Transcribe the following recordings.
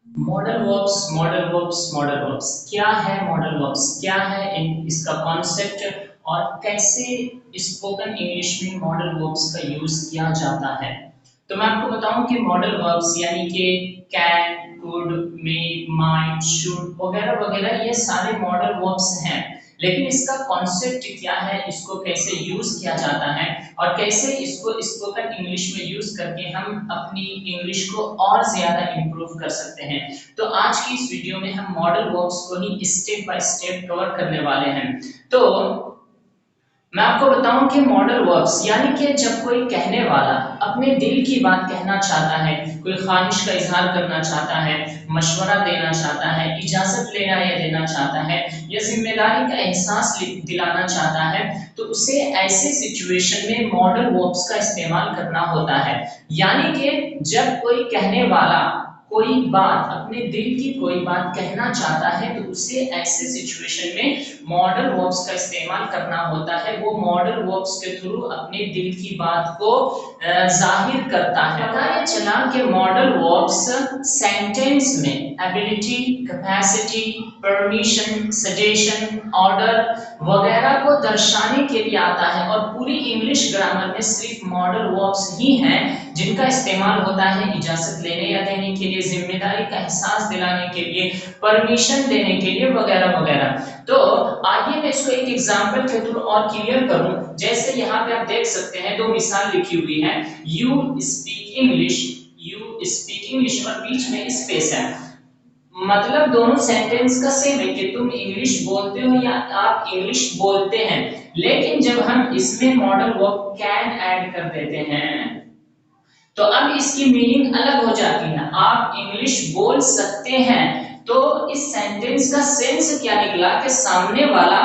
Modal verbs क्या है? Modal verbs क्या है? इसका कॉन्सेप्ट और कैसे स्पोकन इंग्लिश में मॉडल वर्ब्स का यूज किया जाता है। तो मैं आपको बताऊं कि मॉडल वर्ब्स यानी कि can, could, may, might, should वगैरह वगैरह ये सारे मॉडल वर्ब्स हैं। लेकिन इसका कॉन्सेप्ट क्या है, इसको कैसे यूज किया जाता है और कैसे इसको स्पोकन इंग्लिश में यूज करके हम अपनी इंग्लिश को और ज्यादा इंप्रूव कर सकते हैं। तो आज की इस वीडियो में हम मॉडल वर्ब्स को ही स्टेप बाय स्टेप कवर करने वाले हैं। तो मैं आपको बताऊं कि मॉडल वर्ब्स यानी कि जब कोई कहने वाला अपने दिल की बात कहना चाहता है, कोई ख्वाहिश का इजहार करना चाहता है, मशवरा देना चाहता है, इजाजत लेना या देना चाहता है या जिम्मेदारी का एहसास दिलाना चाहता है, तो उसे ऐसे सिचुएशन में मॉडल वर्ब्स का इस्तेमाल करना होता है। यानी कि जब कोई कहने वाला कोई बात अपने दिल की कोई बात कहना चाहता है तो उसे ऐसे सिचुएशन में मॉडल वर्ब्स का इस्तेमाल करना होता है। वो मॉडल वर्ब्स के थ्रू अपने दिल की बात को जाहिर करता है। पता ये चला कि मॉडल वर्ब्स सेंटेंस में ability, capacity, permission, suggestion, order वगैरह को दर्शाने के लिए आता है और पूरी इंग्लिश ग्रामर में सिर्फ मॉडल वर्ब्स ही हैं जिनका इस्तेमाल होता है इजाजत लेने या देने के लिए, जिम्मेदारी का एहसास दिलाने के लिए, परमिशन देने के लिए वगैरह वगैरह। तो आइए मैं इसको एक एग्जांपल के थ्रू और क्लियर करूं। जैसे यहाँ पे आप देख सकते हैं दो मिसाल लिखी हुई है, you speak English, you speak English और बीच में स्पेस है। मतलब दोनों सेंटेंस का सेम है कि तुम इंग्लिश बोलते हो या आप इंग्लिश बोलते हैं। लेकिन जब हम इसमें मॉडल वर्ब कैन ऐड कर देते हैं तो अब इसकी मीनिंग अलग हो जाती है। आप इंग्लिश बोल सकते हैं, तो इस सेंटेंस का सेंस क्या निकला कि सामने वाला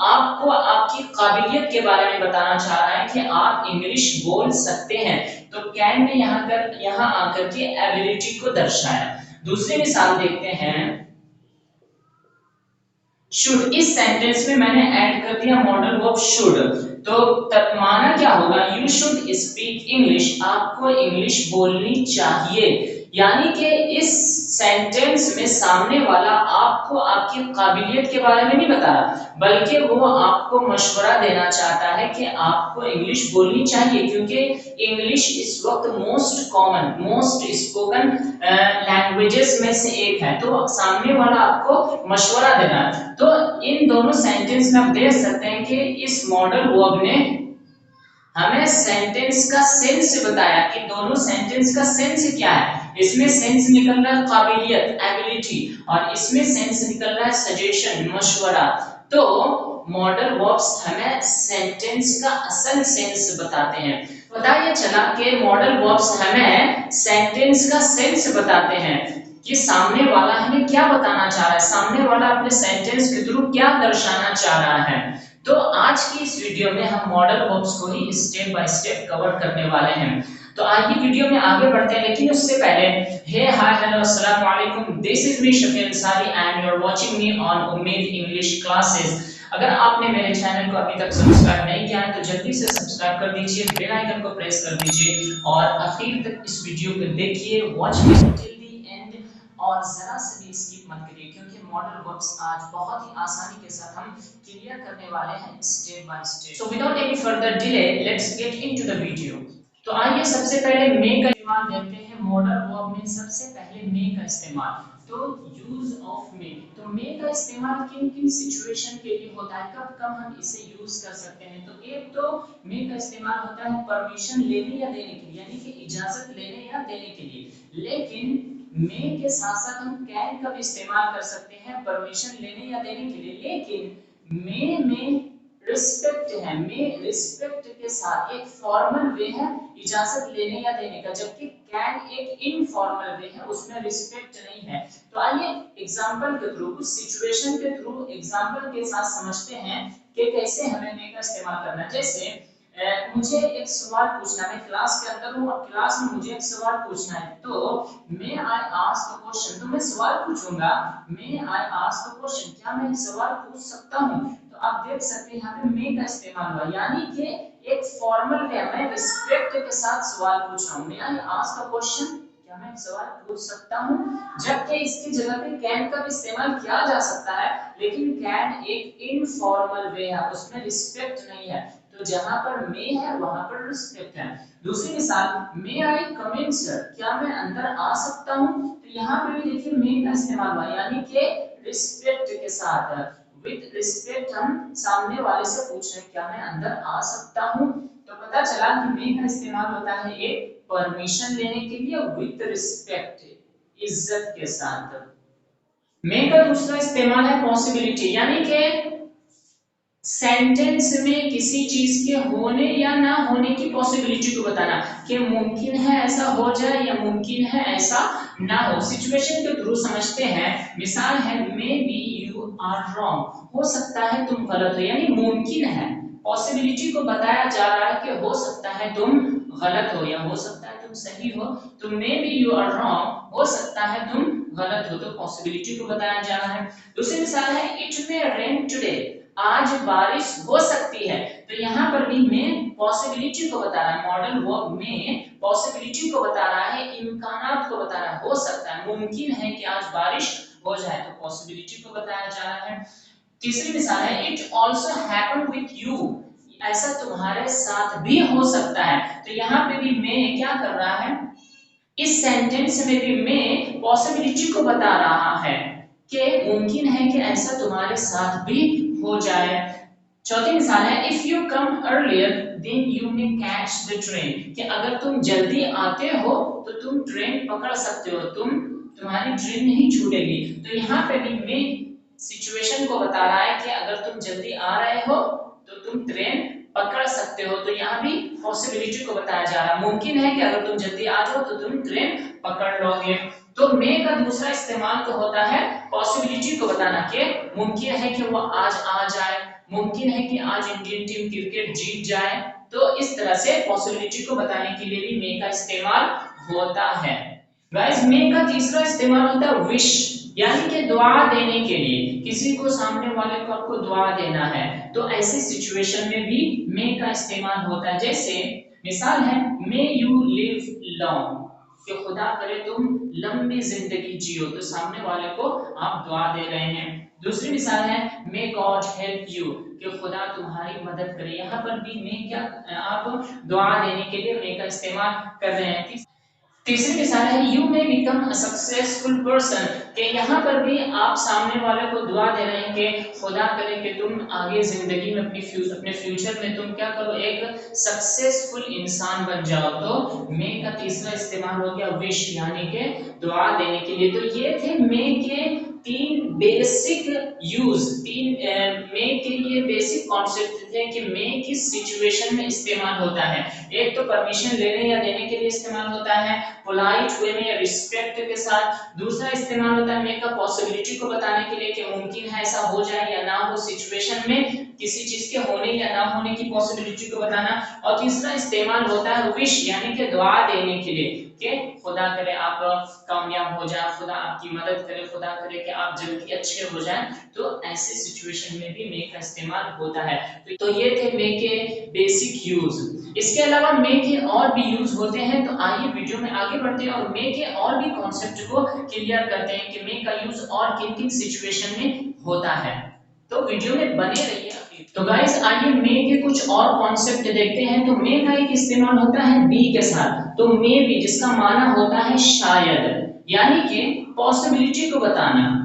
आपको आपकी काबिलियत के बारे में बताना चाह रहा है कि आप इंग्लिश बोल सकते हैं। तो कैन ने यहाँ आकर के एबिलिटी को दर्शाया। दूसरी मिसाल देखते हैं, शुड। इस सेंटेंस में मैंने ऐड कर दिया मॉडल वर्ब शुड। तो माना क्या होगा, यू शुड स्पीक इंग्लिश, आपको इंग्लिश बोलनी चाहिए। यानी कि इस सेंटेंस में सामने वाला आपको आपकी काबिलियत के बारे में नहीं बता रहा, बल्कि वो आपको मशवरा देना चाहता है कि आपको इंग्लिश बोलनी चाहिए, क्योंकि इंग्लिश इस वक्त most common, most spoken languages में से एक है। तो सामने वाला आपको मशवरा देना है। तो इन दोनों सेंटेंस में आप देख सकते हैं कि इस मॉडल वर्ब ने हमें सेंटेंस का सेंस बताया कि दोनों सेंटेंस का सेंस क्या है। इसमें सेंस निकल रहा है काबिलियत, एबिलिटी, और इसमें सेंस निकल रहा है सजेशन, मशवरा। तो मॉडल वर्ब्स हमें सेंटेंस का असल सेंस बताते हैं। पता ये चला कि मॉडल वर्ब्स हमें सेंटेंस का सेंस बताते हैं कि सामने वाला हमें क्या बताना चाह रहा है, सामने वाला अपने सेंटेंस के थ्रू क्या दर्शाना चाह रहा है। तो आज की इस वीडियो में हम मॉडल वर्ब्स को ही स्टेप बाय स्टेप कवर करने वाले हैं। तो आइए वीडियो में आगे बढ़ते हैं, लेकिन उससे पहले हे हाय हेलो अस्सलाम वालेकुम, this is me Shafi Ansari and you are watching me on Ummeed English classes. अगर आपने मेरे चैनल को अभी तक सब्सक्राइब नहीं किया है तो जल्दी से सब्सक्राइब कर दीजिए, बेल आइकन को प्रेस कर दीजिए और आखिर तक इस वीडियो को देखिए, watch me till the end और जरा से भी स्किप मत करिए, क्योंकि मॉडल वर्ब्स आज बहुत ही आसानी के साथ हम क्लियर करने वाले हैं step by step. So without any further delay let's get into the video. तो आइए सबसे पहले मे का इस्तेमाल देखते हैं। मॉडल वर्ब में सबसे पहले मे का इस्तेमाल, तो यूज ऑफ मे। तो मे का इस्तेमाल किन किन सिचुएशन के लिए होता है, कब कब हम इसे यूज कर सकते हैं। तो एक तो मे का इस्तेमाल होता है परमिशन लेने या देने के लिए, यानी कि इजाजत लेने या देने के लिए। लेकिन मे के साथ साथ हम कैन का भी इस्तेमाल कर सकते हैं परमिशन लेने या देने के लिए। लेकिन मे में रिस्पेक्ट है, मे रिस्पेक्ट के साथ एक फॉर्मल वे है इजाजत लेने या देने का, जबकि कैन एक इनफॉर्मल वे है, उसमें रिस्पेक्ट नहीं है। तो आइए एग्जांपल के थ्रू, कुछ सिचुएशन के थ्रू एग्जांपल के साथ समझते हैं कि कैसे हमें मे का इस्तेमाल करना है। जैसे मुझे एक सवाल पूछना है, मैं क्लास के अंदर हूँ और क्लास में मुझे एक सवाल पूछना है, तो मे आई आस्क द क्वेश्चन, तो मैं सवाल पूछूंगा, मे आई आस्क द क्वेश्चन, क्या मैं सवाल पूछ सकता हूँ। तो आप देख सकते हैं यहाँ पे मे का इस्तेमाल हुआ, यानी कि एक फॉर्मल वे, मैं रिस्पेक्ट के साथ सवाल पूछ रहा हूँ। मे आई आस्क द क्वेश्चन, क्या मैं एक सवाल पूछ सकता हूँ? जबकि इसकी जगह पे कैन का भी इस्तेमाल किया जा सकता है, लेकिन कैन एक इनफॉर्मल वे है, उसमें रिस्पेक्ट नहीं है। तो जहां पर मे है वहां पर रिस्पेक्ट है। दूसरी मिसाल, मे आई कम इन सर, क्या मैं अंदर आ सकता हूँ? तो यहाँ पे भी देखिए मे का इस्तेमाल हुआ, यानी कि रिस्पेक्ट के साथ, विद रिस्पेक्ट हम सामने वाले से पूछ रहे हैं क्या मैं अंदर आ सकता हूँ। तो पता चला कि मे का इस्तेमाल होता है एक परमिशन लेने के लिए, विद रिस्पेक्ट, इज्जत के साथ। मे का दूसरा इस्तेमाल है पॉसिबिलिटी, यानी कि सेंटेंस में किसी चीज के होने या ना होने की पॉसिबिलिटी को बताना, कि मुमकिन है ऐसा हो जाए या मुमकिन है ऐसा ना हो। सिचुएशन के थ्रू समझते हैं। मिसाल है, maybe you are wrong, हो सकता है तुम गलत हो, यानी मुमकिन है, पॉसिबिलिटी को बताया जा रहा है कि हो सकता है तुम गलत हो या हो सकता है तुम सही हो। तो maybe you are wrong, हो सकता है तुम गलत हो, तो पॉसिबिलिटी को बताया जा रहा है। दूसरी मिसाल है, इट मे रेन टुडे, आज बारिश हो सकती है। तो यहाँ पर भी में पॉसिबिलिटी को बता रहा है, मॉडल वर्ब में पॉसिबिलिटी को बता रहा है, इम्कानात को बता रहा है, हो सकता है, मुमकिन है कि आज बारिश हो जाए, तो पॉसिबिलिटी को बताया जा रहा है। तीसरी मिसाल है, it also happen with you, ऐसा तुम्हारे साथ भी हो सकता है। तो यहाँ पे भी मैं क्या कर रहा है, इस सेंटेंस में भी मैं पॉसिबिलिटी को बता रहा है कि मुमकिन है कि ऐसा तुम्हारे साथ भी हो जाए। चौथी मिसाल है, if you come earlier than you may catch the train, कि अगर तुम जल्दी आते हो तो तुम ट्रेन पकड़ सकते हो, तुम्हारी ट्रेन नहीं छूटेगी। तो यहाँ पे भी मैं सिचुएशन को बता रहा है कि अगर तुम जल्दी आ रहे हो तो तुम ट्रेन पकड़ सकते हो। तो यहाँ भी पॉसिबिलिटी को बताया जा रहा है, मुमकिन है कि अगर तुम जल्दी आ जाओ तो तुम ट्रेन पकड़ लोगे। तो मे का दूसरा इस्तेमाल तो होता है पॉसिबिलिटी को बताना, कि मुमकिन है कि वो आज आ जाए, मुमकिन है कि आज इंडियन टीम क्रिकेट जीत जाए। तो इस तरह से पॉसिबिलिटी को बताने के लिए भी मे का इस्तेमाल होता है। गाइस, मे का तीसरा इस्तेमाल होता है विश, यानी कि दुआ देने के लिए, किसी को, सामने वाले को आपको दुआ देना है, तो ऐसे सिचुएशन में भी मे का इस्तेमाल होता है। जैसे मिसाल है, मे यू लिव लॉन्ग, कि खुदा करे तुम लंबी जिंदगी जियो, तो सामने वाले को आप दुआ दे रहे हैं। दूसरी मिसाल है, मे गॉड हेल्प यू, कि खुदा तुम्हारी मदद करे। यहाँ पर भी मे क्या, आप दुआ देने के लिए मे का इस्तेमाल कर रहे हैं। तीसरी मिसाल है, you may become a successful person, कि यहाँ पर भी आप सामने वाले को दुआ दे रहे हैं कि खुदा करे कि तुम आगे जिंदगी में अपने फ्यूचर में तुम क्या करो, एक सक्सेसफुल इंसान बन जाओ। तो मे का तीसरा इस्तेमाल हो गया विश, यानी कि दुआ देने के लिए। तो ये थे मे के तीन बेसिक यूज, मे के ये बेसिक कॉन्सेप्ट थे कि मे किस सिचुएशन में इस्तेमाल होता है। एक तो परमिशन लेने या देने के लिए इस्तेमाल होता है, पोलाइट वे में, रिस्पेक्ट के साथ। दूसरा इस्तेमाल होता है मे का पॉसिबिलिटी को बताने के लिए कि मुमकिन है ऐसा हो जाए या ना हो, सिचुएशन में किसी चीज के होने या ना होने की पॉसिबिलिटी को बताना। और तीसरा इस्तेमाल होता है विश, यानी कि दुआ देने के लिए, कि खुदा करे आप कामयाब हो जाए, खुदा आपकी मदद करे, खुदा करे कि आप जल्दी अच्छे हो जाएं। तो ऐसे सिचुएशन में भी मे का इस्तेमाल होता है। तो ये थे मे के बेसिक यूज। इसके अलावा मे के और भी यूज होते हैं, तो आइए वीडियो में आगे बढ़ते हैं और मे के और भी कॉन्सेप्ट को क्लियर करते हैं कि मे का यूज और किन किन सिचुएशन में होता है। तो वीडियो में बने रहिए। तो गाइस, आइए मे के कुछ और कॉन्सेप्ट देखते हैं। तो मे का एक इस्तेमाल होता है बी के साथ। तो मे बी, जिसका माना होता है शायद, यानी कि पॉसिबिलिटी को बताना,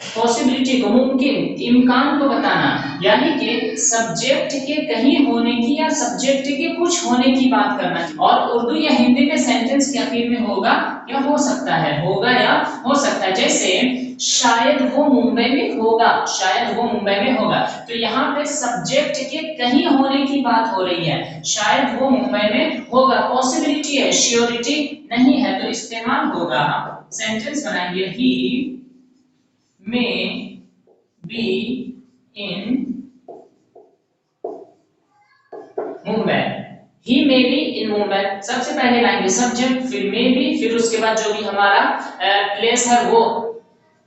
पॉसिबिलिटी को, मुमकिन, इम्कान को बताना, यानी कि सब्जेक्ट के कहीं होने की या सब्जेक्ट के कुछ होने की बात करना। और उर्दू या हिंदी में सेंटेंस के आखिर में होगा या हो सकता है, होगा या हो सकता है। जैसे शायद वो मुंबई में होगा, शायद वो मुंबई में होगा। तो यहाँ पे सब्जेक्ट के कहीं होने की बात हो रही है, शायद वो मुंबई में होगा, पॉसिबिलिटी है, श्योरिटी नहीं है, तो इस्तेमाल होगा, सेंटेंस बनाएंगे, ही may be in Mumbai, he may be in Mumbai। सबसे पहले लाएंगे सब्जेक्ट, फिर may be, फिर उसके बाद जो भी हमारा प्लेस है वो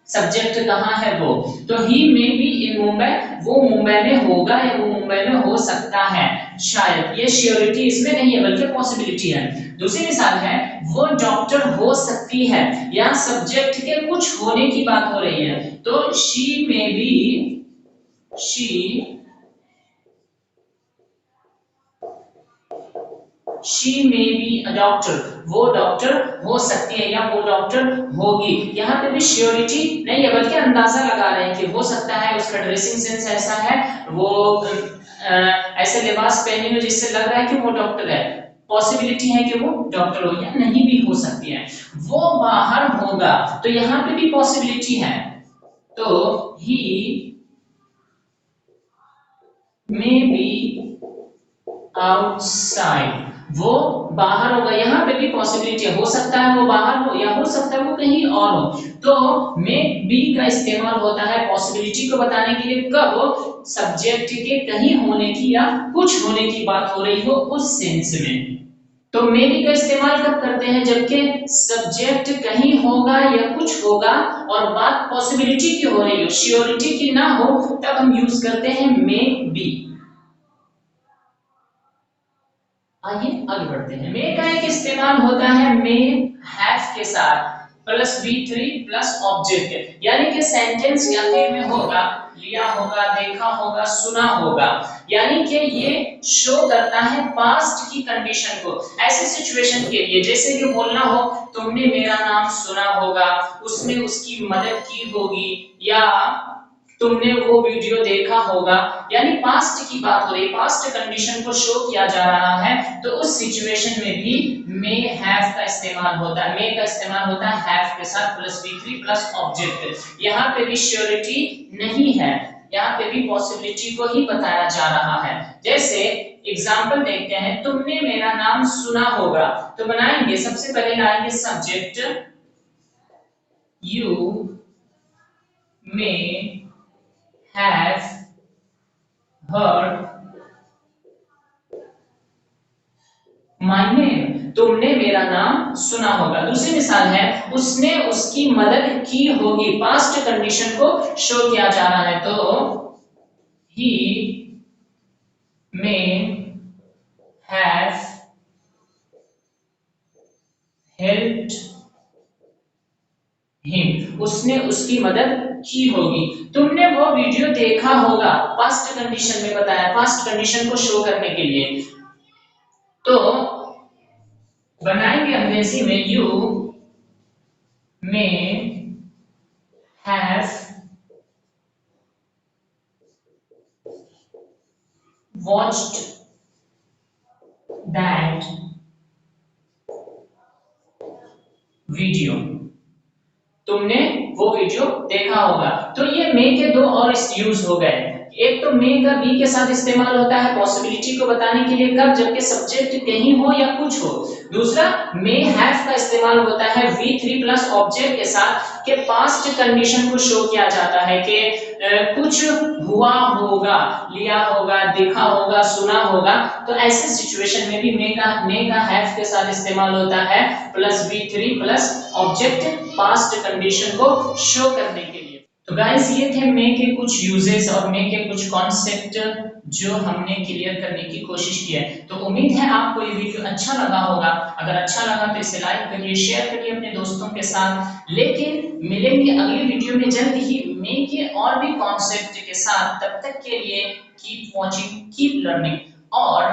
सब्जेक्ट कहाँ है वो। तो ही may be in Mumbai, वो मुंबई में होगा या वो मुंबई में हो सकता है। शायद, ये श्योरिटी इसमें नहीं है बल्कि पॉसिबिलिटी है। दूसरी मिसाल है वो डॉक्टर हो सकती है, या सब्जेक्ट के कुछ होने की बात हो रही है, तो she may be a doctor, वो डॉक्टर हो सकती है या वो डॉक्टर होगी। यहाँ पे भी श्योरिटी नहीं है बल्कि अंदाजा लगा रहे हैं कि हो सकता है, उसका ड्रेसिंग सेंस ऐसा है, वो ऐसे लिबास पहनी हो जिससे लग रहा है कि वो डॉक्टर है, पॉसिबिलिटी है कि वो डॉक्टर हो, या नहीं भी हो सकती है। वो बाहर होगा, तो यहाँ पे भी पॉसिबिलिटी है, तो ही मे बी आउटसाइड, वो बाहर होगा, यहाँ पे भी पॉसिबिलिटी है, हो सकता है वो बाहर हो या हो सकता है वो कहीं और हो। तो मे बी का इस्तेमाल होता है पॉसिबिलिटी को बताने के लिए, कब सब्जेक्ट के कहीं होने की या कुछ होने की बात हो रही हो उस सेंस में। तो मे बी का इस्तेमाल कब करते हैं, जबकि सब्जेक्ट कहीं होगा या कुछ होगा और बात पॉसिबिलिटी की हो रही हो, श्योरिटी की ना हो, तब हम यूज करते हैं मे बी। आइए आगे बढ़ते हैं। मे का एक इस्तेमाल होता है मे हैव के साथ प्लस V3 प्लस ऑब्जेक्ट, यानी कि सेंटेंस या फिर में होगा, लिया होगा, देखा होगा, सुना होगा, यानी कि ये शो करता है पास्ट की कंडीशन को। ऐसे सिचुएशन के लिए जैसे कि बोलना हो तुमने मेरा नाम सुना होगा, उसने उसकी मदद की होगी, या तुमने वो वीडियो देखा होगा, यानी पास्ट की बात हो रही है, पास्ट कंडीशन को शो किया जा रहा है, तो उस सिचुएशन में भी मे हैव का इस्तेमाल होता है। मे का इस्तेमाल होता है हैव के साथ प्लस V3 प्लस ऑब्जेक्ट। यहाँ पे भी श्योरिटी नहीं है, यहाँ पे भी पॉसिबिलिटी को ही बताया जा रहा है। जैसे एग्जाम्पल देखते हैं, तुमने मेरा नाम सुना होगा, तो बनाएंगे सबसे पहले लाएंगे subject, you may have heard my name, तुमने मेरा नाम सुना होगा। दूसरी मिसाल है उसने उसकी मदद की होगी, पास्ट कंडीशन को शो किया जा रहा है, तो he may have helped him, उसने उसकी मदद की होगी। तुमने वो वीडियो देखा होगा, पास्ट कंडीशन में बताया, पास्ट कंडीशन को शो करने के लिए, तो बनाएंगे अंग्रेजी में you may have watched that video, तुमने वो वीडियो देखा होगा। तो ये मे के दो और यूज हो गए, एक तो मे का बी के साथ इस्तेमाल होता है पॉसिबिलिटी को बताने के लिए, कब, जबकि सब्जेक्ट कहीं हो या कुछ हो। दूसरा मे हैव का इस्तेमाल होता है V3 प्लस ऑब्जेक्ट के साथ, के पास्ट कंडीशन को शो किया जाता है कि कुछ हुआ होगा, लिया होगा, देखा होगा, सुना होगा। तो ऐसे सिचुएशन में भी मे का हैव के साथ इस्तेमाल होता है plus V3 plus object, past condition को शो करने के लिए। तो गाइस ये थे मे के कुछ यूजेस और मे के कुछ कॉन्सेप्ट जो हमने क्लियर करने की कोशिश की है। तो उम्मीद है आपको ये वीडियो अच्छा लगा होगा। अगर अच्छा लगा तो इसे लाइक करिए, शेयर करिए अपने दोस्तों के साथ। लेकिन मिलेंगे अगली वीडियो में जल्द ही मे के और भी कॉन्सेप्ट के साथ। तब तक के लिए कीप वॉचिंग, कीप लर्निंग, और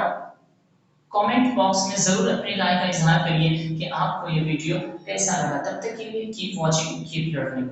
कमेंट बॉक्स में जरूर अपनी राय का इजहार करिए कि आपको ये वीडियो कैसा लगा। तब तक के लिए कीप वॉचिंग, कीप लर्निंग।